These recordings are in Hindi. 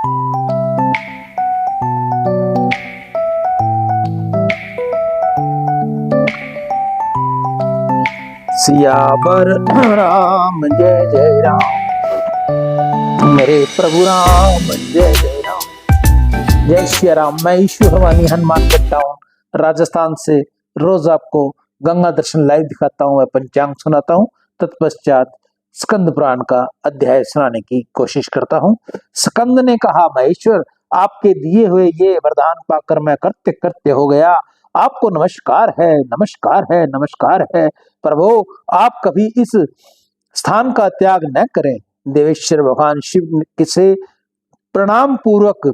सियावर राम जय जय राम, मेरे प्रभु राम जय जय राम। जय श्री राम। मैं ईश्वर भवानी हनुमान करता हूँ राजस्थान से। रोज आपको गंगा दर्शन लाइव दिखाता हूँ, मैं पंचांग सुनाता हूँ, तत्पश्चात स्कंद पुराण का अध्याय सुनाने की कोशिश करता हूँ। स्कंद ने कहा, महेश्वर आपके दिए हुए ये वरदान पाकर मैं कृत्य कृत्य हो गया। आपको नमस्कार है, नमस्कार है, नमस्कार है। प्रभु आप कभी इस स्थान का त्याग न करें। देवेश्वर भगवान शिव से प्रणाम पूर्वक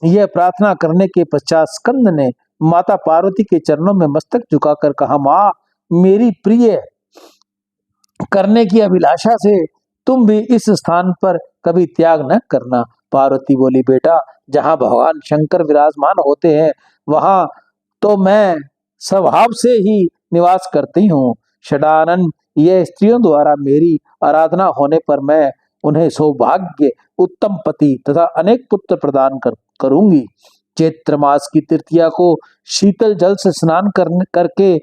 यह प्रार्थना करने के पश्चात स्कंद ने माता पार्वती के चरणों में मस्तक झुकाकर कहा, माँ मेरी प्रिय करने की अभिलाषा से तुम भी इस स्थान पर कभी त्याग न करना। पार्वती बोली, बेटा जहाँ भगवान शंकर विराजमान होते हैं वहां तो मैं स्वभाव से ही निवास करती हूँ। षडानन ये स्त्रियों द्वारा मेरी आराधना होने पर मैं उन्हें सौभाग्य, उत्तम पति तथा अनेक पुत्र प्रदान करूंगी। चैत्र मास की तृतीया को शीतल जल से स्नान करके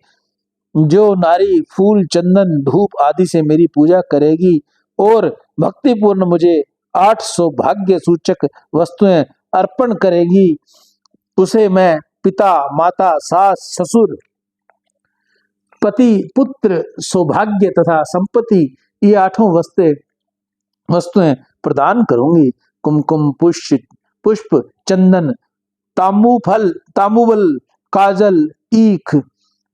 जो नारी फूल, चंदन, धूप आदि से मेरी पूजा करेगी और भक्तिपूर्ण मुझे 8 सौभाग्य सूचक वस्तुएं अर्पण करेगी, उसे मैं पिता, माता, सास, ससुर, पति, पुत्र, सौभाग्य तथा संपत्ति ये 8 वस्तुएं प्रदान करूंगी। कुमकुम, पुष्प, चंदन, तांबूबल, काजल, ईख,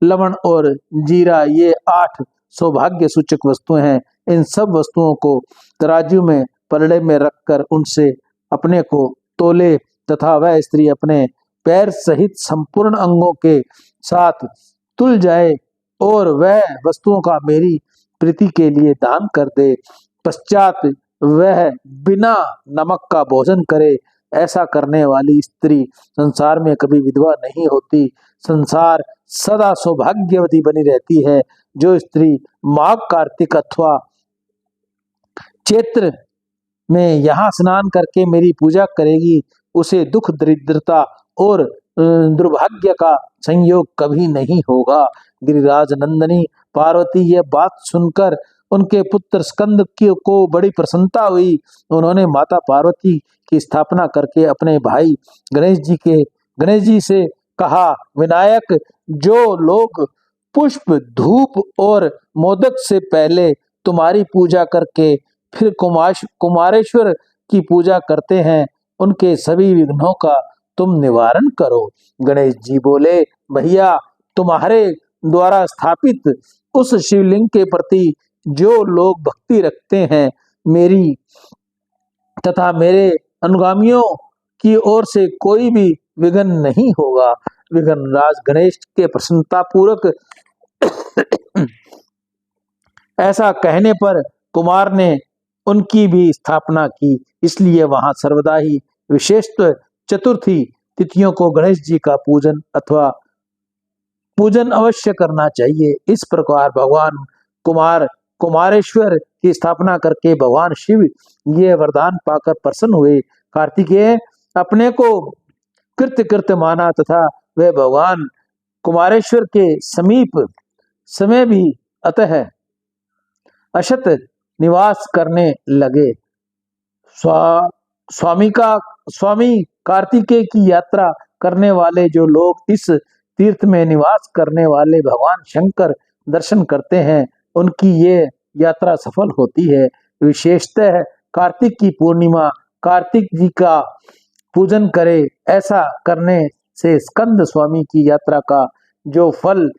लवण और जीरा ये 8 सौभाग्य सूचक वस्तुएं हैं। इन सब वस्तुओं को तराजू में पलड़े में रखकर उनसे अपने को तोले तथा वह स्त्री अपने पैर सहित संपूर्ण अंगों के साथ तुल जाए और वह वस्तुओं का मेरी प्रीति के लिए दान कर दे। पश्चात वह बिना नमक का भोजन करे। ऐसा करने वाली स्त्री संसार में कभी विधवा नहीं होती, संसार सदा सौभाग्यवती बनी रहती है। जो स्त्री माघ, कार्तिक अथवा चैत्र में यहाँ स्नान करके मेरी पूजा करेगी उसे दुख, दरिद्रता और दुर्भाग्य का संयोग कभी नहीं होगा। गिरिराज नंदनी पार्वती यह बात सुनकर उनके पुत्र स्कंद को बड़ी प्रसन्नता हुई। उन्होंने माता पार्वती की स्थापना करके अपने भाई गणेश जी से कहा, विनायक जो लोग पुष्प, धूप और मोदक से पहले तुम्हारी पूजा करके फिर कुमारेश्वर की पूजा करते हैं उनके सभी विघ्नों का तुम निवारण करो। गणेश जी बोले, भैया तुम्हारे द्वारा स्थापित उस शिवलिंग के प्रति जो लोग भक्ति रखते हैं मेरी तथा मेरे अनुगामियों की ओर से कोई भी विघ्न नहीं होगा। विघ्नराज गणेश के प्रसन्नता पूर्वक ऐसा कहने पर कुमार ने उनकी भी स्थापना की। इसलिए वहां सर्वदा ही विशेषतः चतुर्थी तिथियों को गणेश जी का पूजन अवश्य करना चाहिए। इस प्रकार भगवान कुमारेश्वर की स्थापना करके भगवान शिव ये वरदान पाकर प्रसन्न हुए। कार्तिकेय अपने को कृत्य माना तथा वे भगवान कुमारेश्वर के समीप समय भी अतः अशत निवास करने लगे। स्वामी कार्तिकेय की यात्रा करने वाले जो लोग इस तीर्थ में निवास करने वाले भगवान शंकर दर्शन करते हैं उनकी ये यात्रा सफल होती है। विशेषतः कार्तिक की पूर्णिमा कार्तिक जी का पूजन करे। ऐसा करने से स्कंद स्वामी की यात्रा का जो फल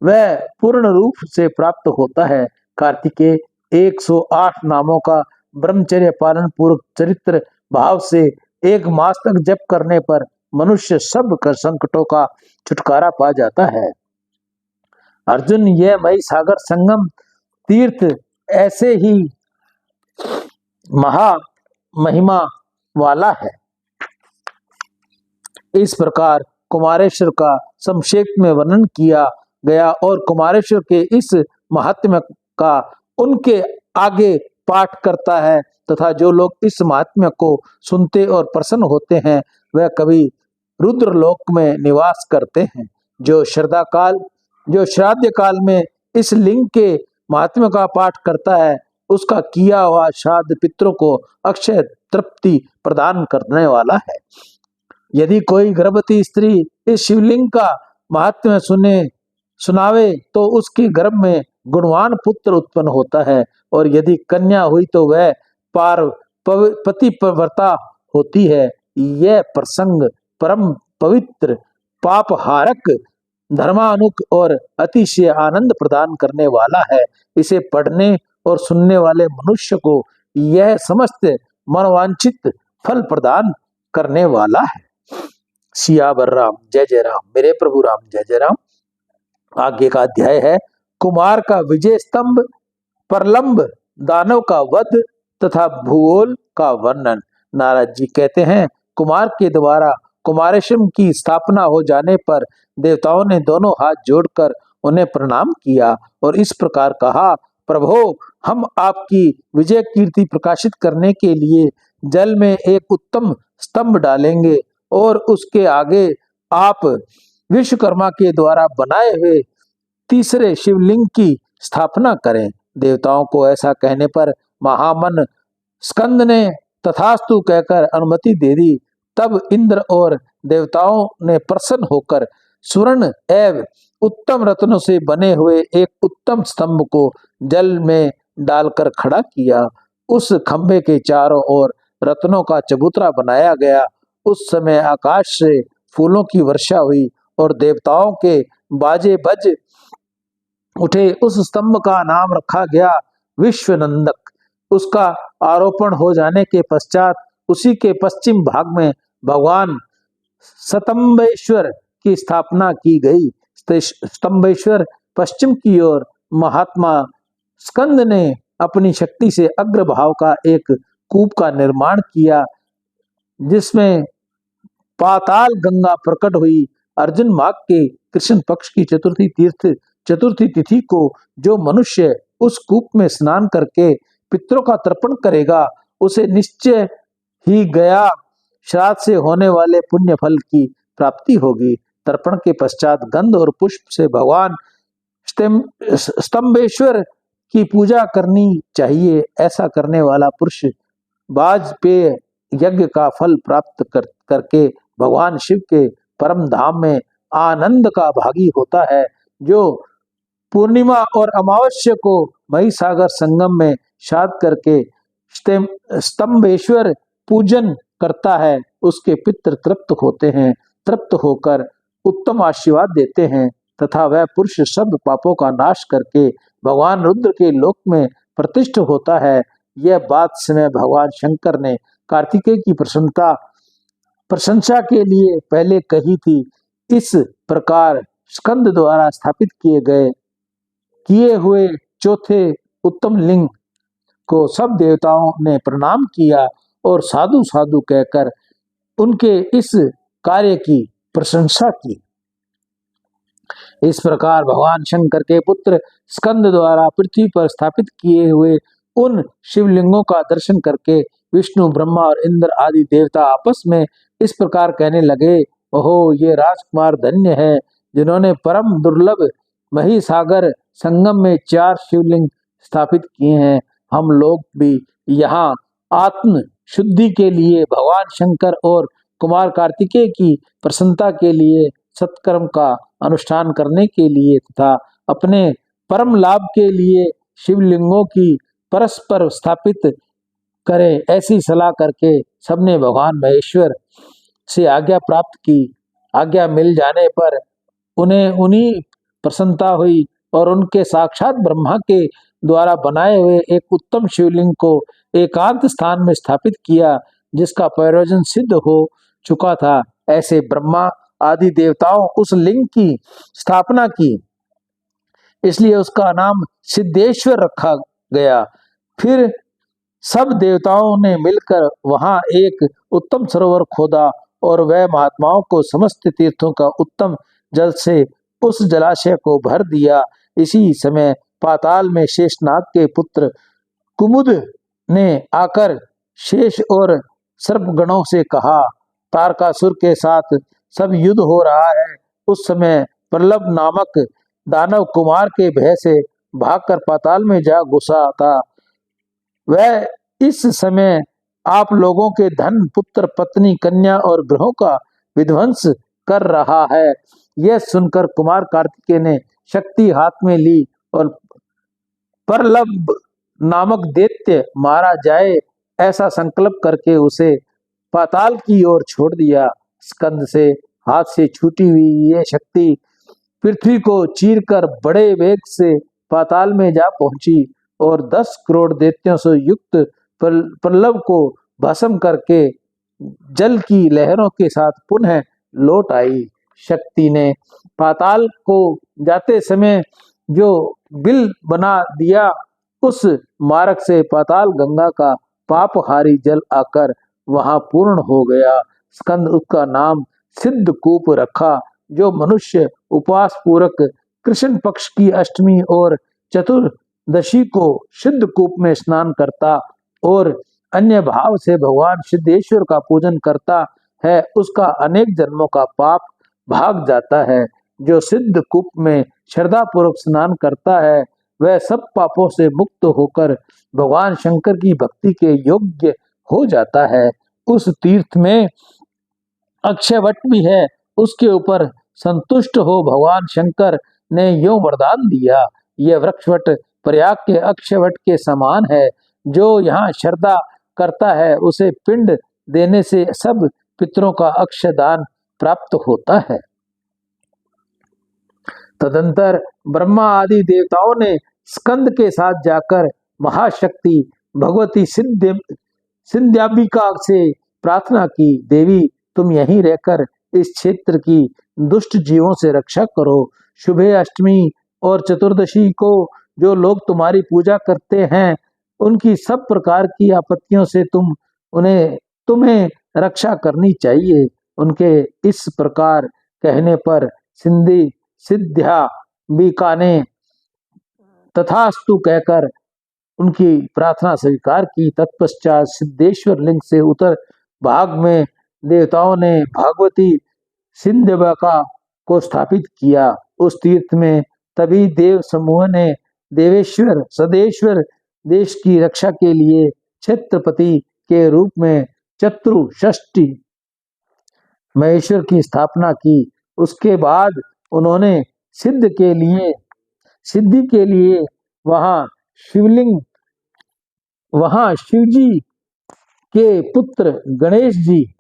वह पूर्ण रूप से प्राप्त होता है। कार्तिकेय 108 नामों का ब्रह्मचर्य पालन पूर्वक चरित्र भाव से 1 मास तक जप करने पर मनुष्य सब संकटों का छुटकारा पा जाता है। अर्जुन, यह मई सागर संगम तीर्थ ऐसे ही महा महिमा वाला है। इस प्रकार कुमारेश्वर का संक्षेप में वर्णन किया गया और कुमारेश्वर के इस महात्म्य का उनके आगे पाठ करता है तथा जो लोग इस महात्म्य को सुनते और प्रसन्न होते हैं वह कभी रुद्र लोक में निवास करते हैं। जो श्राद्ध काल में इस लिंग के महात्म्य का पाठ करता है उसका किया हुआ श्राद्ध पितरों को अक्षय तृप्ति प्रदान करने वाला है। यदि कोई गर्भवती स्त्री इस शिवलिंग का महात्म्य सुनावे तो उसके गर्भ में गुणवान पुत्र उत्पन्न होता है, और यदि कन्या हुई तो वह पतिव्रता होती है। यह प्रसंग परम पवित्र, पापहारक, धर्मानुक और अतिशय आनंद प्रदान करने वाला है। इसे पढ़ने और सुनने वाले मनुष्य को यह समस्त मनोवांछित फल प्रदान करने वाला है। सियावर राम, जय जय राम। मेरे प्रभु राम, जय जय राम। आगे का अध्याय है कुमार का विजय स्तंभ, प्रलंब, दानव का वध तथा भूगोल का वर्णन। नारद जी कहते हैं, कुमार के द्वारा कुमारेशम की स्थापना हो जाने पर देवताओं ने दोनों हाथ जोड़कर उन्हें प्रणाम किया और इस प्रकार कहा, प्रभो, हम आपकी विजय कीर्ति प्रकाशित करने के लिए जल में एक उत्तम स्तंभ डालेंगे और उसके आगे आप विश्वकर्मा के द्वारा बनाए हुए तीसरे शिवलिंग की स्थापना करें। देवताओं को ऐसा कहने पर महामन स्कंद ने तथास्तु कहकर अनुमति दे दी। तब इंद्र और देवताओं ने प्रसन्न होकर स्वर्ण एवं उत्तम रत्नों से बने हुए एक उत्तम स्तंभ को जल में डालकर खड़ा किया। उस खंभे के चारों ओर रत्नों का चबूतरा बनाया गया। उस समय आकाश से फूलों की वर्षा हुई और देवताओं के बाजे बज उठे। उस स्तंभ का नाम रखा गया विश्वनंदक। उसका आरोपण हो जाने के पश्चात उसी के पश्चिम भाग में भगवान स्तंभेश्वर की स्थापना की गई। स्तंभेश्वर पश्चिम की ओर महात्मा स्कंद ने अपनी शक्ति से अग्रभाव का एक कूप का निर्माण किया, जिसमें पाताल गंगा प्रकट हुई। अर्जुन माघ के कृष्ण पक्ष की चतुर्थी तिथि को जो मनुष्य उस कूप में स्नान करके पितरों का तर्पण करेगा उसे निश्चय ही गया श्राद्ध से होने वाले पुण्य फल की प्राप्ति होगी। तर्पण के पश्चात गंध और पुष्प से भगवान स्तंभेश्वर की पूजा करनी चाहिए। ऐसा करने वाला पुरुष वाजपेय यज्ञ का फल प्राप्त करके भगवान शिव के परम धाम में आनंद का भागी होता है। जो पूर्णिमा और अमावस्या को महिसागर संगम में श्राद्ध करके स्तंभेश्वर पूजन करता है उसके पितृ तृप्त होते हैं। तृप्त होकर उत्तम आशीर्वाद देते हैं तथा वह पुरुष सब पापों का नाश करके भगवान रुद्र के लोक में प्रतिष्ठित होता है। यह बात समय भगवान शंकर ने कार्तिकेय की प्रशंसा के लिए पहले कही थी। इस प्रकार स्कंद द्वारा स्थापित किए हुए चौथे उत्तम लिंग को सब देवताओं ने प्रणाम किया और साधु साधु कहकर उनके इस कार्य की प्रशंसा की। इस प्रकार भगवान शंकर के पुत्र स्कंद द्वारा पृथ्वी पर स्थापित किए हुए उन शिवलिंगों का दर्शन करके विष्णु, ब्रह्मा और इंद्र आदि देवता आपस में इस प्रकार कहने लगे, ओहो, ये राजकुमार धन्य है जिन्होंने परम दुर्लभ महिसागर संगम में 4 शिवलिंग स्थापित किए हैं। हम लोग भी यहाँ आत्म शुद्धि के लिए भगवान शंकर और कुमार कार्तिकेय की प्रसन्नता के लिए सत्कर्म का अनुष्ठान करने के लिए तथा अपने परम लाभ के लिए शिवलिंगों की परस्पर स्थापित करें, ऐसी सलाह करके सबने भगवान महेश्वर से आज्ञा प्राप्त की। आज्ञा मिल जाने पर उन्हें उन्हीं प्रसन्नता हुई और उनके साक्षात ब्रह्मा के द्वारा बनाए हुए एक उत्तम शिवलिंग को एकांत स्थान में स्थापित किया, जिसका प्रयोजन सिद्ध हो चुका था। ऐसे ब्रह्मा आदि देवताओं उस लिंग की स्थापना की, इसलिए उसका नाम सिद्धेश्वर रखा गया। फिर सब देवताओं ने मिलकर वहां एक उत्तम सरोवर खोदा और वह महात्माओं को समस्त तीर्थों का उत्तम जल से उस जलाशय को भर दिया। इसी समय पाताल में शेषनाग के पुत्र कुमुद ने आकर शेष और सर्पगणों से कहा, तारकासुर के साथ सब युद्ध हो रहा है। उस समय प्रलभ नामक दानव कुमार के भय से भागकर पाताल में जा घुसा था। वह इस समय आप लोगों के धन, पुत्र, पत्नी, कन्या और गृहों का विध्वंस कर रहा है। यह सुनकर कुमार कार्तिकेय ने शक्ति हाथ में ली और प्रलभ नामक दैत्य मारा जाए ऐसा संकल्प करके उसे पाताल की ओर छोड़ दिया। स्कंद से हाथ से छूटी हुई ये शक्ति पृथ्वी को चीरकर बड़े वेग से पाताल में जा पहुंची और 10 करोड़ दैत्यों से युक्त प्रलभ को भस्म करके जल की लहरों के साथ पुनः लौट आई। शक्ति ने पाताल को जाते समय जो बिल बना दिया, उस मार्ग से पाताल गंगा का पापहारी जल आकर वहां पूर्ण हो गया। स्कंद उसका नाम सिद्धकूप रखा, जो मनुष्य उपवास पूर्वक कृष्ण पक्ष की अष्टमी और चतुर्दशी को सिद्धकूप में स्नान करता और अन्य भाव से भगवान सिद्धेश्वर का पूजन करता है, उसका अनेक जन्मों का पाप भाग जाता है। जो सिद्धकूप में श्रद्धा पूर्वक स्नान करता है, वह सब पापों से मुक्त होकर भगवान शंकर की भक्ति के योग्य हो जाता है। उस तीर्थ में अक्षयवट भी है। उसके ऊपर संतुष्ट हो भगवान शंकर ने यो वरदान दिया, यह वृक्षवट प्रयाग के अक्षयवट के समान है। जो यहाँ श्रद्धा करता है, उसे पिंड देने से सब पितरों का अक्षयदान प्राप्त होता है। तदंतर ब्रह्मा आदि देवताओं ने स्कंद के साथ जाकर महाशक्ति भगवती सिंध्याबिका से प्रार्थना की, देवी तुम यहीं रहकर इस क्षेत्र की दुष्ट जीवों से रक्षा करो। शुभ अष्टमी और चतुर्दशी को जो लोग तुम्हारी पूजा करते हैं, उनकी सब प्रकार की आपत्तियों से तुम्हें रक्षा करनी चाहिए। उनके इस प्रकार कहने पर सिंध्याबिका ने तथास्तु कहकर उनकी प्रार्थना स्वीकार की। तत्पश्चात सिद्धेश्वर लिंग से उत्तर भाग में देवताओं ने भगवती सिंध्याबिका को स्थापित किया। उस तीर्थ में तभी देव समूह ने देवेश्वर सदेश्वर देश की रक्षा के लिए छत्रपति के रूप में चतुष्षष्टि महेश्वर की स्थापना की। उसके बाद उन्होंने सिद्धि के लिए वहां शिवजी के पुत्र गणेश जी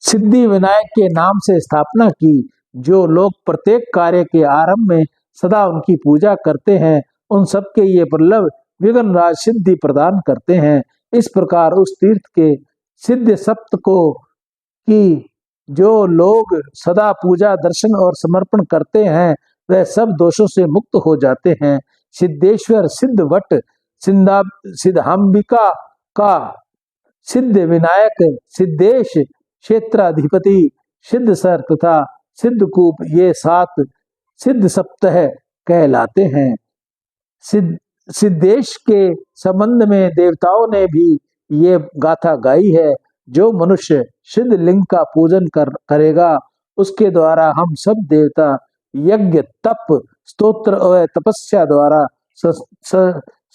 सिद्धि विनायक के नाम से स्थापना की। जो लोग प्रत्येक कार्य के आरंभ में सदा उनकी पूजा करते हैं, उन सबके ये प्रलभ विघ्नराज सिद्धि प्रदान करते हैं। इस प्रकार उस तीर्थ के सिद्ध सप्त को कि जो लोग सदा पूजा, दर्शन और समर्पण करते हैं, वह सब दोषों से मुक्त हो जाते हैं। सिद्धेश्वर, सिद्धवट, सिद्धांबिका का सिद्ध विनायक, सिद्धेश, क्षेत्राधिपति, सिद्धसर तथा सिद्धकूप, ये 7 सिद्ध सप्ताह कहलाते हैं। सिद्धेश के संबंध में देवताओं ने भी ये गाथा गाई है, जो मनुष्य सिद्ध लिंग का पूजन करेगा, उसके द्वारा हम सब देवता यज्ञ, तप, स्तोत्र और तपस्या द्वारा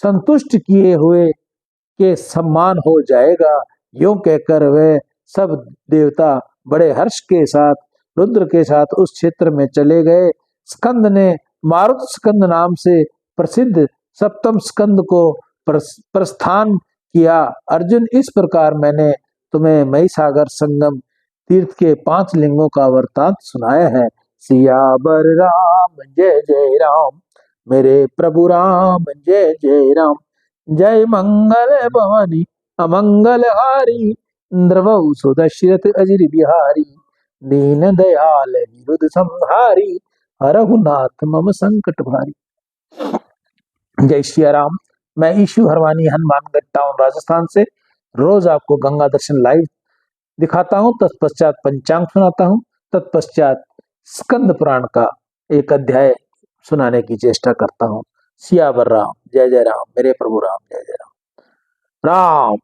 संतुष्ट किए हुए के सम्मान हो जाएगा। यूं कहकर वह सब देवता बड़े हर्ष के साथ रुद्र के साथ उस क्षेत्र में चले गए। स्कंद ने मारुत स्कंद नाम से प्रसिद्ध सप्तम स्कंद को प्रस्थान किया। अर्जुन, इस प्रकार मैंने तुम्हें महिसागर संगम तीर्थ के 5 लिंगों का वृतांत सुनाया है। सियावर राम जय जय राम, मेरे प्रभु राम जय जय राम। जय मंगल भवानी अमंगल हारी, द्रवौ सुदशरथ अजिर बिहारी। दीन दयाल विरुद्ध संहारी, हरहु नाथ मम संकट भारी। जय श्री राम। मैं ईशु हरवानी, हनुमानगढ़ टाउन, राजस्थान से रोज आपको गंगा दर्शन लाइव दिखाता हूँ। तत्पश्चात पंचांग सुनाता हूँ। तत्पश्चात स्कंद पुराण का एक अध्याय सुनाने की चेष्टा करता हूँ। सियावर राम, जय जय राम, मेरे प्रभु राम, जय जय राम। राम